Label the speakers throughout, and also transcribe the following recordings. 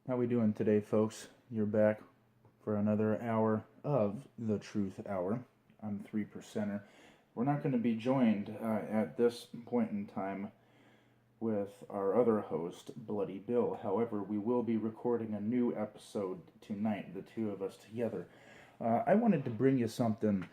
Speaker 1: How we doing today, folks? You're back for another hour of the Truth Hour. I'm 3%er. We're not going to be joined at this point in time with our other host, Bloody Bill. However, we will be recording a new episode tonight, the two of us together. I wanted to bring you something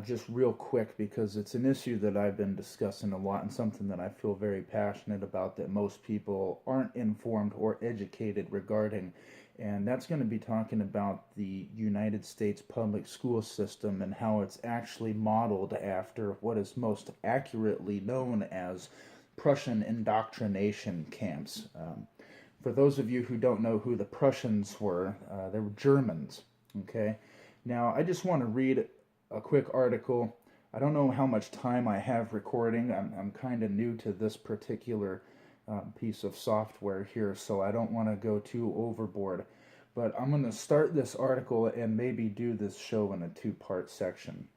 Speaker 1: just real quick because it's an issue that I've been discussing a lot and something that I feel very passionate about that most people aren't informed or educated regarding. And that's going to be talking about the United States public school system and how it's actually modeled after what is most accurately known as Prussian indoctrination camps. For those of you who don't know who the Prussians were, they were Germans. Okay? Now, I just want to read a quick article. I don't know how much time I have recording. I'm kind of new to this particular piece of software here, so I don't want to go too overboard. But I'm going to start this article and maybe do this show in a two-part section.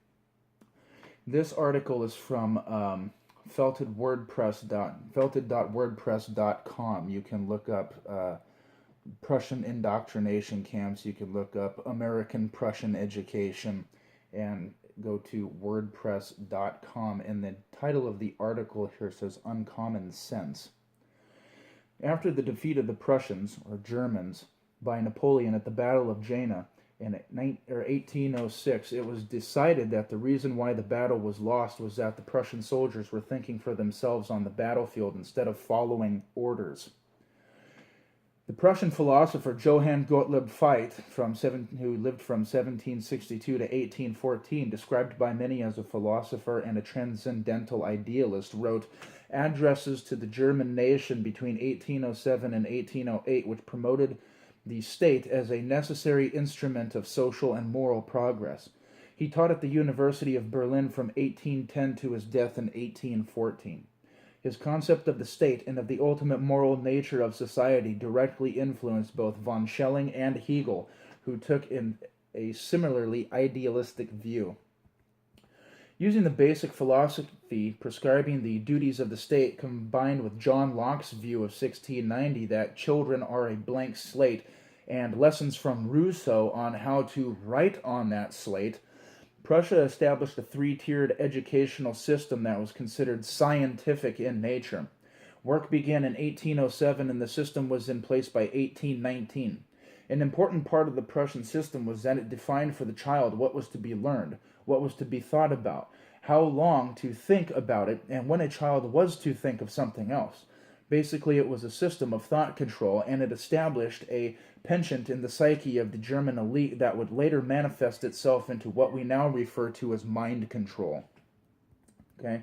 Speaker 1: This article is from felted.wordpress.com. You can look up Prussian indoctrination camps. You can look up American Prussian education and go to wordpress.com, and the title of the article here says Uncommon Sense. After the defeat of the Prussians, or Germans, by Napoleon at the Battle of Jena in 1806, it was decided that the reason why the battle was lost was that the Prussian soldiers were thinking for themselves on the battlefield instead of following orders. The Prussian philosopher Johann Gottlieb Fichte, who lived from 1762 to 1814, described by many as a philosopher and a transcendental idealist, wrote addresses to the German nation between 1807 and 1808, which promoted the state as a necessary instrument of social and moral progress. He taught at the University of Berlin from 1810 to his death in 1814. His concept of the state and of the ultimate moral nature of society directly influenced both von Schelling and Hegel, who took in a similarly idealistic view. Using the basic philosophy prescribing the duties of the state combined with John Locke's view of 1690 that children are a blank slate and lessons from Rousseau on how to write on that slate, Prussia established a three-tiered educational system that was considered scientific in nature. Work began in 1807 and the system was in place by 1819. An important part of the Prussian system was that it defined for the child what was to be learned, what was to be thought about, how long to think about it, and when a child was to think of something else. Basically, it was a system of thought control, and it established a penchant in the psyche of the German elite that would later manifest itself into what we now refer to as mind control. Okay?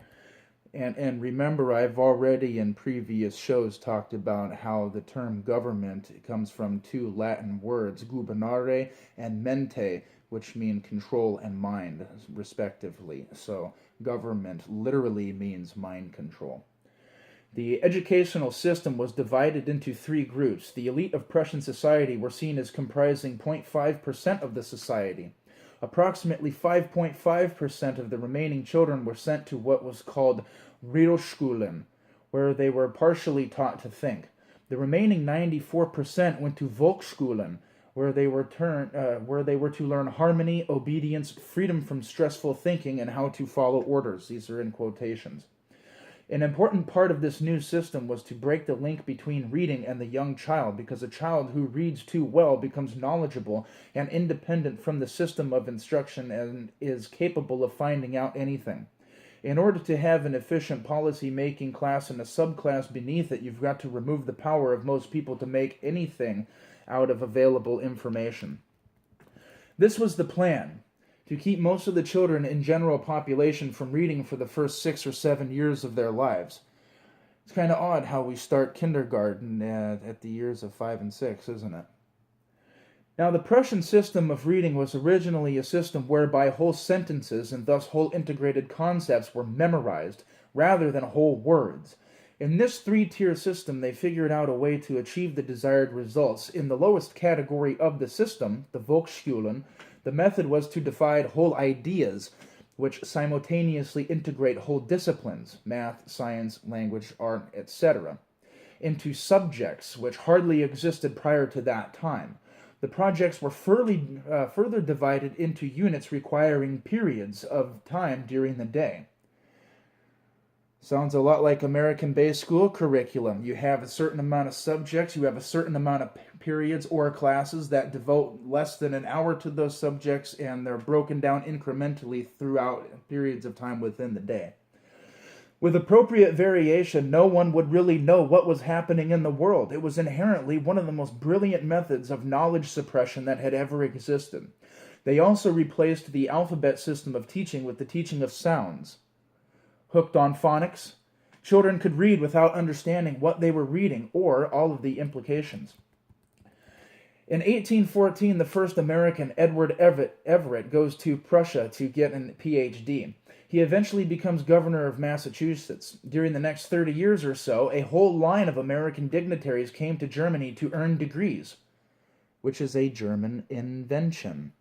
Speaker 1: And remember, I've already in previous shows talked about how the term government comes from two Latin words, gubernare and mente, which mean control and mind, respectively. So, government literally means mind control. The educational system was divided into three groups. The elite of Prussian society were seen as comprising 0.5% of the society. Approximately 5.5% of the remaining children were sent to what was called Realschulen, where they were partially taught to think. The remaining 94% went to Volksschulen, where they were to learn harmony, obedience, freedom from stressful thinking, and how to follow orders. These are in quotations. An important part of this new system was to break the link between reading and the young child, because a child who reads too well becomes knowledgeable and independent from the system of instruction and is capable of finding out anything. In order to have an efficient policy-making class and a subclass beneath it, you've got to remove the power of most people to make anything out of available information. This was the plan, to keep most of the children in general population from reading for the first 6 or 7 years of their lives. It's kind of odd how we start kindergarten at the years of 5 and 6, isn't it? Now, the Prussian system of reading was originally a system whereby whole sentences and thus whole integrated concepts were memorized rather than whole words. In this three-tier system, they figured out a way to achieve the desired results. In the lowest category of the system, the Volksschulen, the method was to divide whole ideas, which simultaneously integrate whole disciplines, math, science, language, art, etc. into subjects, which hardly existed prior to that time. The projects were further divided into units requiring periods of time during the day. Sounds a lot like American-based school curriculum. You have a certain amount of subjects, you have a certain amount of periods or classes that devote less than an hour to those subjects, and they're broken down incrementally throughout periods of time within the day. With appropriate variation, no one would really know what was happening in the world. It was inherently one of the most brilliant methods of knowledge suppression that had ever existed. They also replaced the alphabet system of teaching with the teaching of sounds. Hooked on phonics, children could read without understanding what they were reading or all of the implications. In 1814, the first American, Edward Everett, goes to Prussia to get a PhD. He eventually becomes governor of Massachusetts. During the next 30 years or so, a whole line of American dignitaries came to Germany to earn degrees, which is a German invention.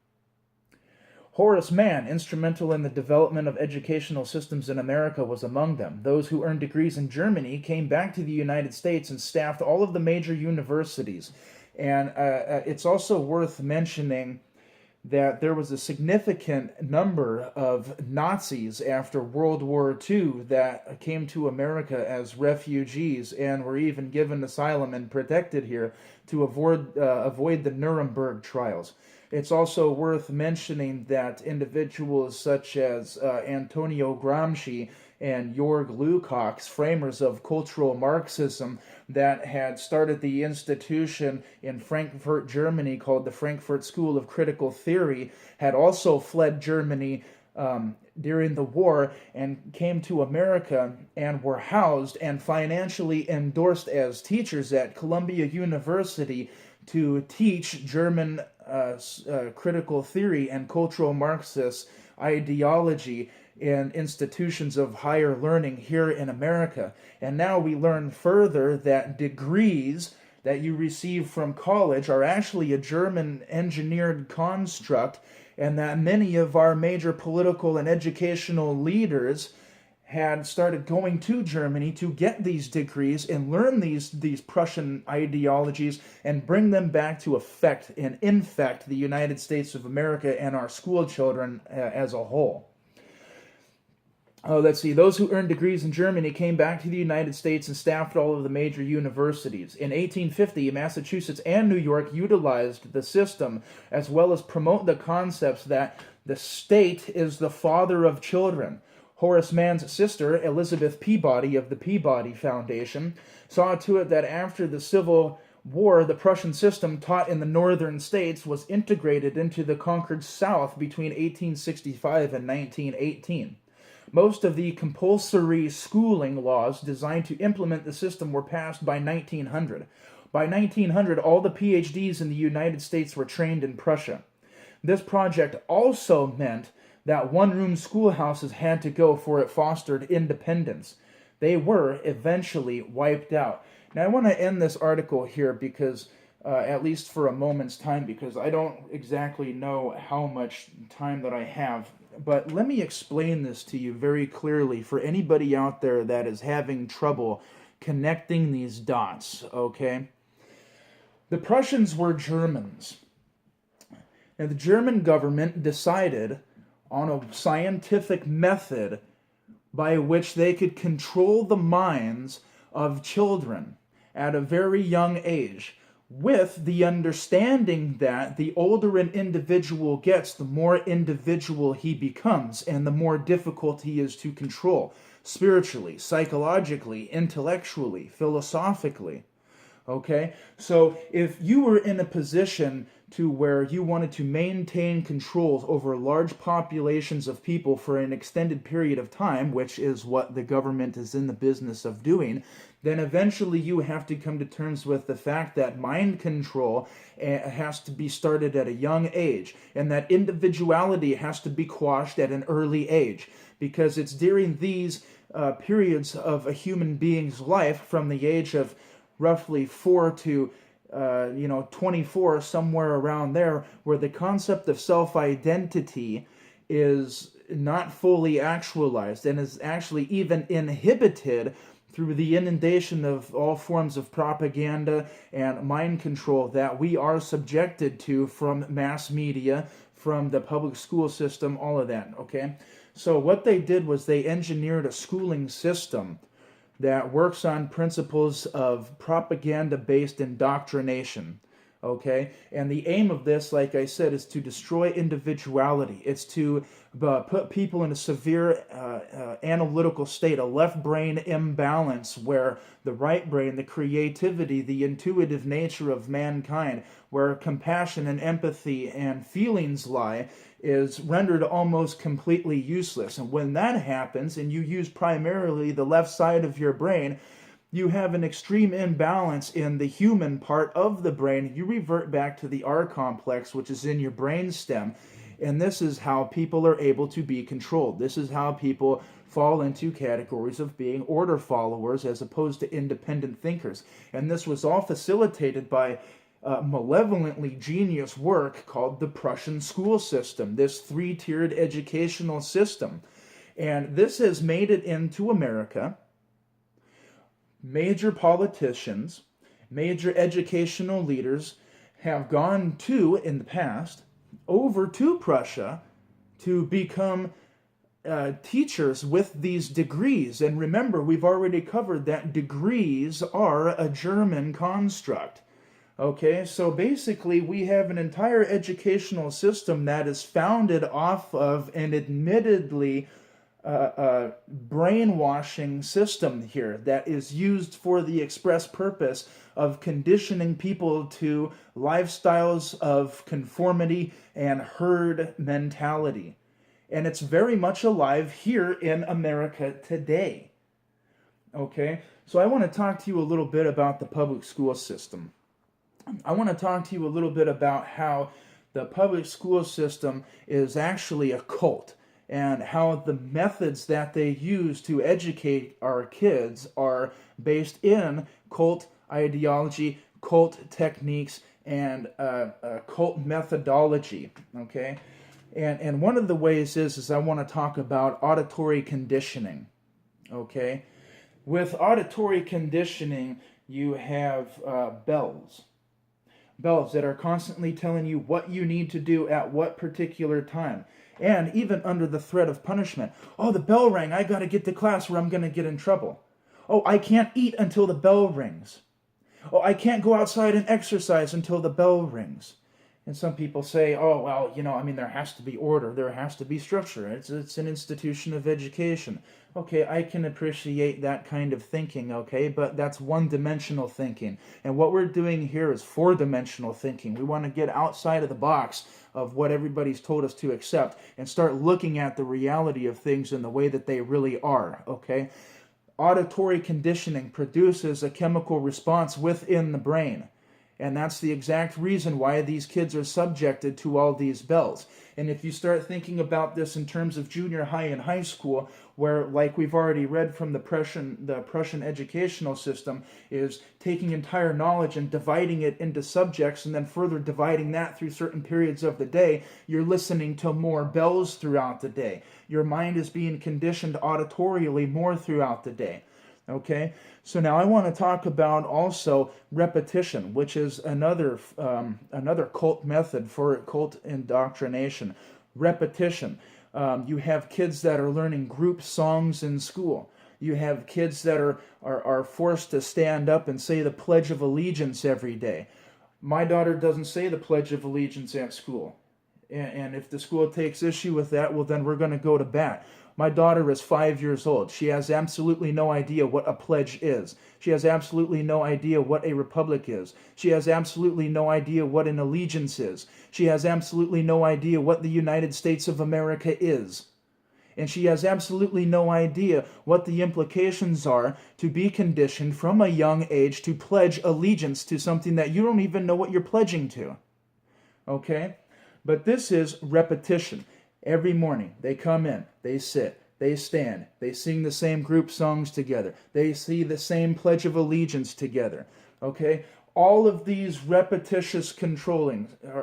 Speaker 1: Horace Mann, instrumental in the development of educational systems in America, was among them. Those who earned degrees in Germany came back to the United States and staffed all of the major universities. And it's also worth mentioning that there was a significant number of Nazis after World War II that came to America as refugees and were even given asylum and protected here to avoid the Nuremberg trials. It's also worth mentioning that individuals such as Antonio Gramsci and Jörg Lukács, framers of cultural Marxism, that had started the institution in Frankfurt, Germany, called the Frankfurt School of Critical Theory, had also fled Germany during the war and came to America and were housed and financially endorsed as teachers at Columbia University to teach German critical theory and cultural Marxist ideology in institutions of higher learning here in America. And now we learn further that degrees that you receive from college are actually a German engineered construct, and that many of our major political and educational leaders had started going to Germany to get these degrees and learn these Prussian ideologies and bring them back to effect and infect the United States of America and our school children as a whole. Let's see. Those who earned degrees in Germany came back to the United States and staffed all of the major universities. In 1850, Massachusetts and New York utilized the system as well as promote the concepts that the state is the father of children. Horace Mann's sister, Elizabeth Peabody of the Peabody Foundation, saw to it that after the Civil War, the Prussian system taught in the northern states was integrated into the conquered South between 1865 and 1918. Most of the compulsory schooling laws designed to implement the system were passed by 1900. By 1900, all the PhDs in the United States were trained in Prussia. This project also meant that one-room schoolhouses had to go, for it fostered independence. They were eventually wiped out. Now, I want to end this article here because, at least for a moment's time, because I don't exactly know how much time that I have. But let me explain this to you very clearly for anybody out there that is having trouble connecting these dots, okay? The Prussians were Germans. And the German government decided on a scientific method by which they could control the minds of children at a very young age, with the understanding that the older an individual gets, the more individual he becomes, and the more difficult he is to control, spiritually, psychologically, intellectually, philosophically. Okay? So if you were in a position to where you wanted to maintain control over large populations of people for an extended period of time, which is what the government is in the business of doing, then eventually you have to come to terms with the fact that mind control has to be started at a young age, and that individuality has to be quashed at an early age, because it's during these periods of a human being's life, from the age of roughly 4 to 24, somewhere around there, where the concept of self-identity is not fully actualized and is actually even inhibited through the inundation of all forms of propaganda and mind control that we are subjected to from mass media, from the public school system, all of that, okay? So what they did was they engineered a schooling system that works on principles of propaganda-based indoctrination. Okay, and the aim of this, like I said, is to destroy individuality. It's to put people in a severe analytical state, a left brain imbalance, where the right brain, the creativity, the intuitive nature of mankind, where compassion and empathy and feelings lie, is rendered almost completely useless. And when that happens, and you use primarily the left side of your brain, you have an extreme imbalance in the human part of the brain. You revert back to the R complex, which is in your brain stem. And this is how people are able to be controlled. This is how people fall into categories of being order followers as opposed to independent thinkers. And this was all facilitated by malevolently genius work called the Prussian school system, this three-tiered educational system. And this has made it into America. Major politicians, major educational leaders have gone to, in the past, over to Prussia to become teachers with these degrees. And remember, we've already covered that degrees are a German construct. Okay, so basically we have an entire educational system that is founded off of an admittedly brainwashing system here that is used for the express purpose of conditioning people to lifestyles of conformity and herd mentality. And it's very much alive here in America today. Okay, so I want to talk to you a little bit about the public school system. I want to talk to you a little bit about how the public school system is actually a cult, and how the methods that they use to educate our kids are based in cult ideology, cult techniques, and cult methodology, okay? And one of the ways is I want to talk about auditory conditioning, okay? With auditory conditioning, you have bells that are constantly telling you what you need to do at what particular time. And even under the threat of punishment. Oh, the bell rang. I got to get to class or I'm going to get in trouble. Oh, I can't eat until the bell rings. Oh, I can't go outside and exercise until the bell rings. And some people say, oh, well, there has to be order. There has to be structure. It's an institution of education. Okay, I can appreciate that kind of thinking, okay? But that's one-dimensional thinking. And what we're doing here is four-dimensional thinking. We want to get outside of the box of what everybody's told us to accept and start looking at the reality of things in the way that they really are, okay? Auditory conditioning produces a chemical response within the brain. And that's the exact reason why these kids are subjected to all these bells. And if you start thinking about this in terms of junior high and high school, where, like we've already read from the Prussian educational system, is taking entire knowledge and dividing it into subjects and then further dividing that through certain periods of the day, you're listening to more bells throughout the day. Your mind is being conditioned auditorially more throughout the day. Okay, so now I want to talk about also repetition, which is another cult method for cult indoctrination. Repetition. You have kids that are learning group songs in school. You have kids that are forced to stand up and say the Pledge of Allegiance every day. My daughter doesn't say the Pledge of Allegiance at school. And if the school takes issue with that, well, then we're going to go to bat. My daughter is 5 years old. She has absolutely no idea what a pledge is. She has absolutely no idea what a republic is. She has absolutely no idea what an allegiance is. She has absolutely no idea what the United States of America is. And she has absolutely no idea what the implications are to be conditioned from a young age to pledge allegiance to something that you don't even know what you're pledging to. Okay? But this is repetition. Every morning, they come in, they sit, they stand, they sing the same group songs together, they see the same Pledge of Allegiance together, okay? All of these repetitious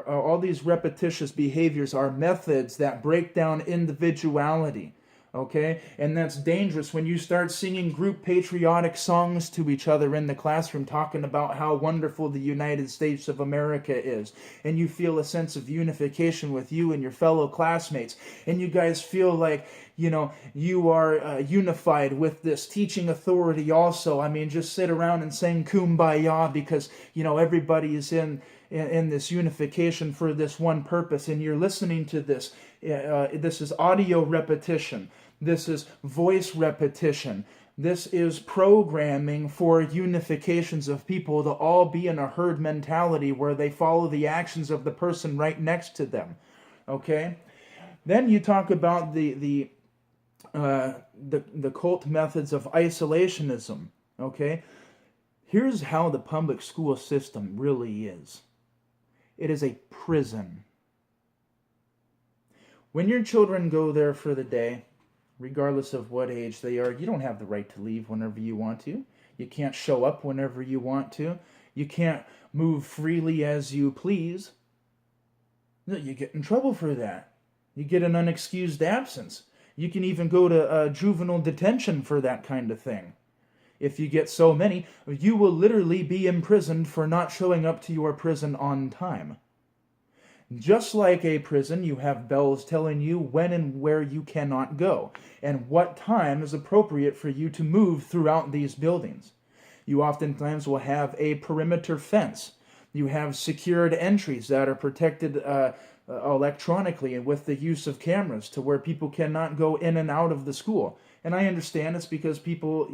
Speaker 1: all these repetitious behaviors are methods that break down individuality, Okay? And that's dangerous when you start singing group patriotic songs to each other in the classroom, talking about how wonderful the United States of America is. And you feel a sense of unification with you and your fellow classmates. And you guys feel like, you are unified with this teaching authority also. I mean, just sit around and sing Kumbaya because, everybody is in this unification for this one purpose. And you're listening to this. This is audio repetition. This is voice repetition. This is programming for unifications of people to all be in a herd mentality where they follow the actions of the person right next to them. Okay? Then you talk about the cult methods of isolationism. Okay? Here's how the public school system really is. It is a prison. When your children go there for the day, regardless of what age they are, you don't have the right to leave whenever you want to. You can't show up whenever you want to. You can't move freely as you please. You get in trouble for that. You get an unexcused absence. You can even go to juvenile detention for that kind of thing. If you get so many, you will literally be imprisoned for not showing up to your prison on time. Just like a prison, you have bells telling you when and where you cannot go, and what time is appropriate for you to move throughout these buildings. You oftentimes will have a perimeter fence. You have secured entries that are protected electronically and with the use of cameras to where people cannot go in and out of the school. And I understand it's because people,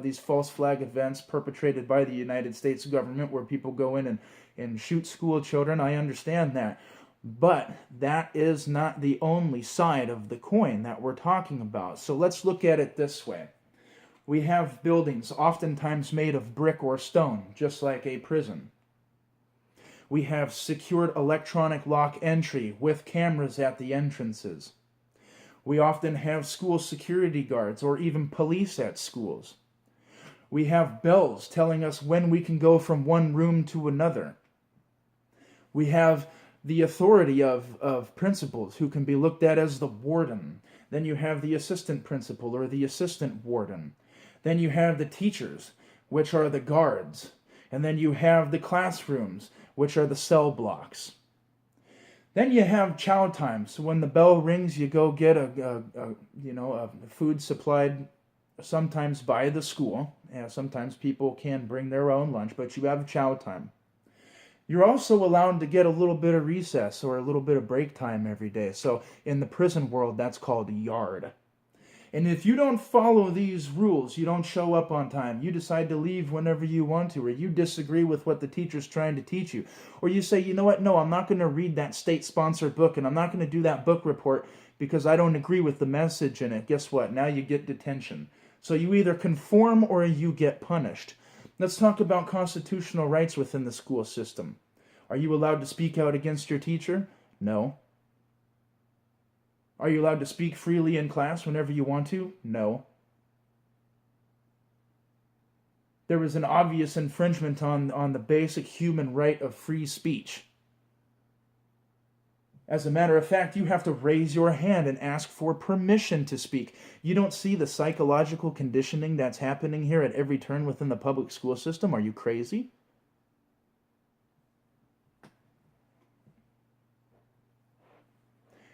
Speaker 1: these false flag events perpetrated by the United States government where people go in and shoot school children. I understand that. But that is not the only side of the coin that we're talking about. So let's look at it this way. We have buildings oftentimes made of brick or stone, just like a prison. We have secured electronic lock entry with cameras at the entrances. We often have school security guards or even police at schools. We have bells telling us when we can go from one room to another. We have the authority of principals who can be looked at as the warden. Then you have the assistant principal or the assistant warden. Then you have the teachers, which are the guards. And then you have the classrooms, which are the cell blocks. Then you have chow time. So when the bell rings, you go get a food supplied sometimes by the school. And sometimes people can bring their own lunch, but you have chow time. You're also allowed to get a little bit of recess or a little bit of break time every day. So in the prison world, that's called yard. And if you don't follow these rules, you don't show up on time, you decide to leave whenever you want to, or you disagree with what the teacher's trying to teach you, or you say, you know what, no, I'm not going to read that state-sponsored book, and I'm not going to do that book report because I don't agree with the message in it. Guess what? Now you get detention. So you either conform or you get punished. Let's talk about constitutional rights within the school system. Are you allowed to speak out against your teacher? No. Are you allowed to speak freely in class whenever you want to? No. There is an obvious infringement on the basic human right of free speech. As a matter of fact, you have to raise your hand and ask for permission to speak. You don't see the psychological conditioning that's happening here at every turn within the public school system? Are you crazy?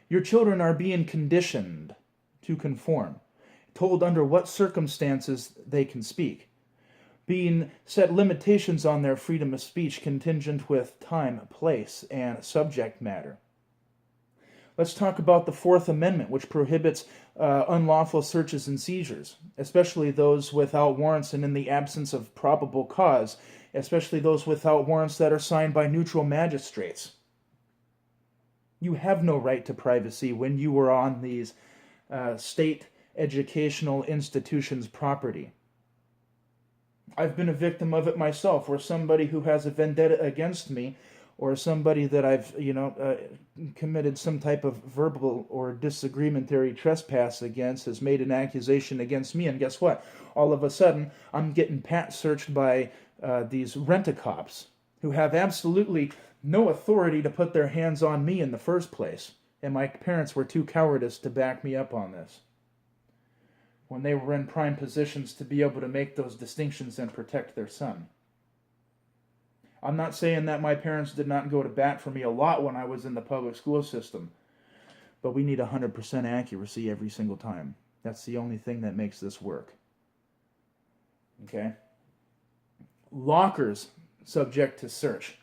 Speaker 1: Your children are being conditioned to conform, told under what circumstances they can speak, being set limitations on their freedom of speech contingent with time, place, and subject matter. Let's talk about the Fourth Amendment, which prohibits unlawful searches and seizures, especially those without warrants and in the absence of probable cause, especially those without warrants that are signed by neutral magistrates. You have no right to privacy when you are on these state educational institutions' property. I've been a victim of it myself, where somebody who has a vendetta against me, or somebody that I've, committed some type of verbal or disagreementary trespass against, has made an accusation against me, and guess what? All of a sudden, I'm getting pat searched by these rent-a-cops who have absolutely no authority to put their hands on me in the first place, and my parents were too cowardice to back me up on this. when they were in prime positions to be able to make those distinctions and protect their son. I'm not saying that my parents did not go to bat for me a lot when I was in the public school system, but we need 100% accuracy every single time. That's the only thing that makes this work. Okay? Lockers subject to search.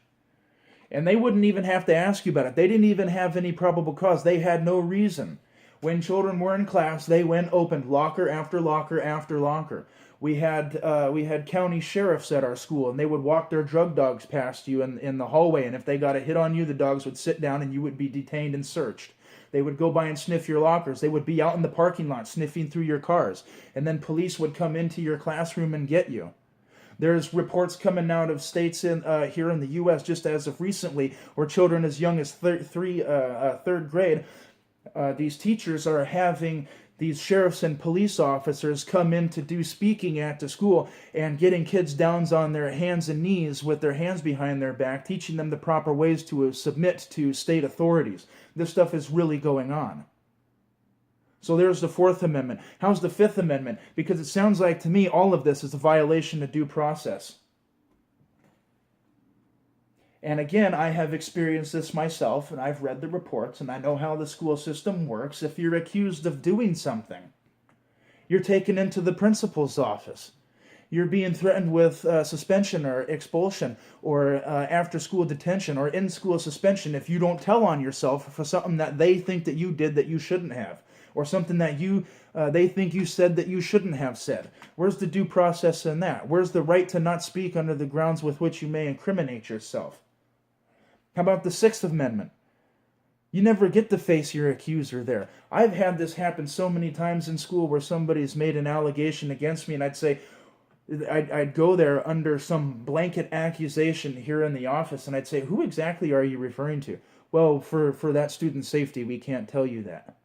Speaker 1: And they wouldn't even have to ask you about it. They didn't even have any probable cause. They had no reason. When children were in class, they went opened locker after locker after locker. We had county sheriffs at our school, and they would walk their drug dogs past you in the hallway, and if they got a hit on you, the dogs would sit down and you would be detained and searched. They would go by and sniff your lockers. They would be out in the parking lot sniffing through your cars, and then police would come into your classroom and get you. There's reports coming out of states here in the U.S. just as of recently where children as young as third grade, these teachers are having these sheriffs and police officers come in to do speaking at the school and getting kids down on their hands and knees with their hands behind their back, teaching them the proper ways to submit to state authorities. This stuff is really going on. So there's the Fourth Amendment. How's the Fifth Amendment? Because it sounds like to me all of this is a violation of due process. And again, I have experienced this myself, and I've read the reports, and I know how the school system works. If you're accused of doing something, you're taken into the principal's office. You're being threatened with suspension or expulsion or after-school detention or in-school suspension if you don't tell on yourself for something that they think that you did that you shouldn't have, or something that they think you said that you shouldn't have said. Where's the due process in that? Where's the right to not speak under the grounds with which you may incriminate yourself? How about the Sixth Amendment? You never get to face your accuser there. I've had this happen so many times in school where somebody's made an allegation against me, and I'd go there under some blanket accusation here in the office, and I'd say, who exactly are you referring to? Well, for that student's safety, we can't tell you that.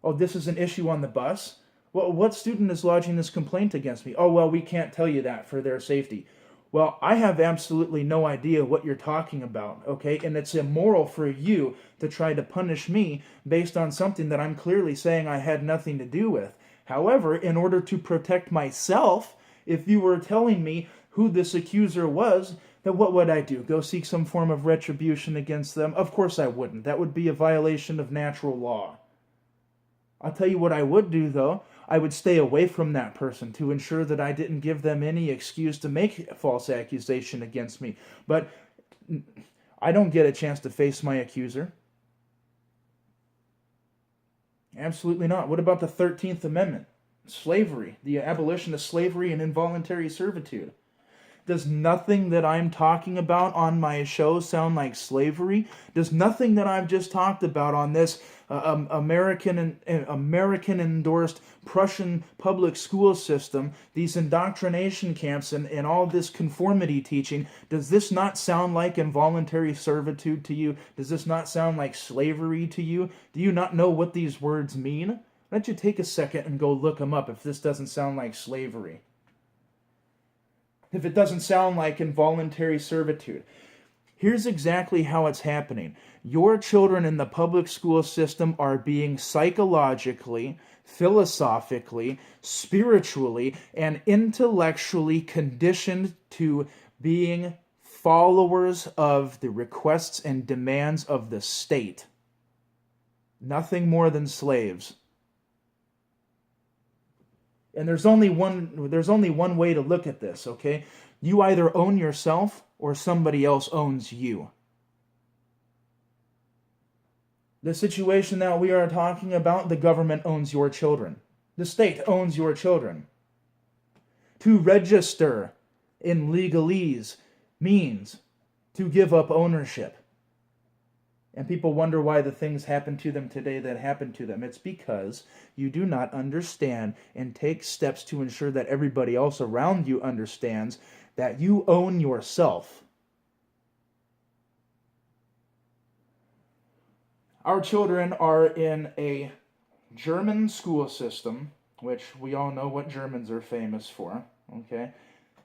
Speaker 1: Oh, this is an issue on the bus? Well, what student is lodging this complaint against me? Oh, well, we can't tell you that for their safety. Well, I have absolutely no idea what you're talking about, okay? And it's immoral for you to try to punish me based on something that I'm clearly saying I had nothing to do with. However, in order to protect myself, if you were telling me who this accuser was, then what would I do? Go seek some form of retribution against them? Of course I wouldn't. That would be a violation of natural law. I'll tell you what I would do, though. I would stay away from that person to ensure that I didn't give them any excuse to make a false accusation against me. But I don't get a chance to face my accuser. Absolutely not. What about the 13th Amendment? Slavery, the abolition of slavery and involuntary servitude. Does nothing that I'm talking about on my show sound like slavery? Does nothing that I've just talked about on this American-endorsed Prussian public school system, these indoctrination camps and all this conformity teaching, does this not sound like involuntary servitude to you? Does this not sound like slavery to you? Do you not know what these words mean? Why don't you take a second and go look them up if this doesn't sound like slavery? If it doesn't sound like involuntary servitude. Here's exactly how it's happening. Your children in the public school system are being psychologically, philosophically, spiritually, and intellectually conditioned to being followers of the requests and demands of the state. Nothing more than slaves. And there's only one way to look at this, okay? You either own yourself or somebody else owns you. The situation that we are talking about, the government owns your children. The state owns your children. To register in legalese means to give up ownership. And people wonder why the things happen to them today that happen to them. It's because you do not understand and take steps to ensure that everybody else around you understands that you own yourself. Our children are in a German school system, which we all know what Germans are famous for, okay?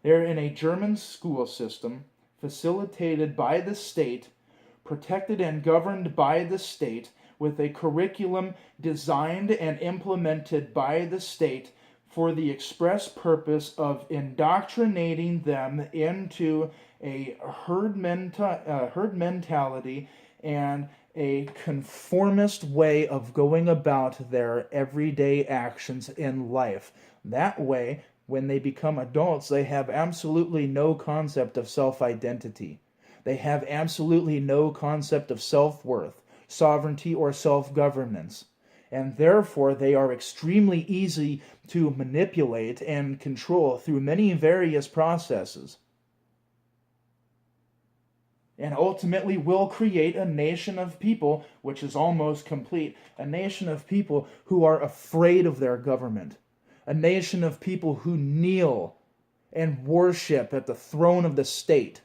Speaker 1: They're in a German school system facilitated by the state, protected and governed by the state, with a curriculum designed and implemented by the state for the express purpose of indoctrinating them into a herd mentality and a conformist way of going about their everyday actions in life. That way, when they become adults, they have absolutely no concept of self-identity. They have absolutely no concept of self-worth, sovereignty, or self-governance. And therefore, they are extremely easy to manipulate and control through many various processes. And ultimately will create a nation of people, which is almost complete, a nation of people who are afraid of their government, a nation of people who kneel and worship at the throne of the state.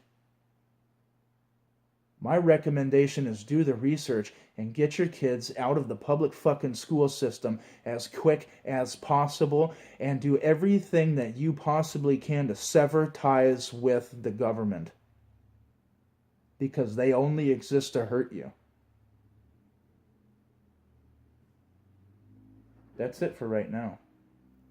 Speaker 1: My recommendation is do the research and get your kids out of the public fucking school system as quick as possible and do everything that you possibly can to sever ties with the government. Because they only exist to hurt you. That's it for right now.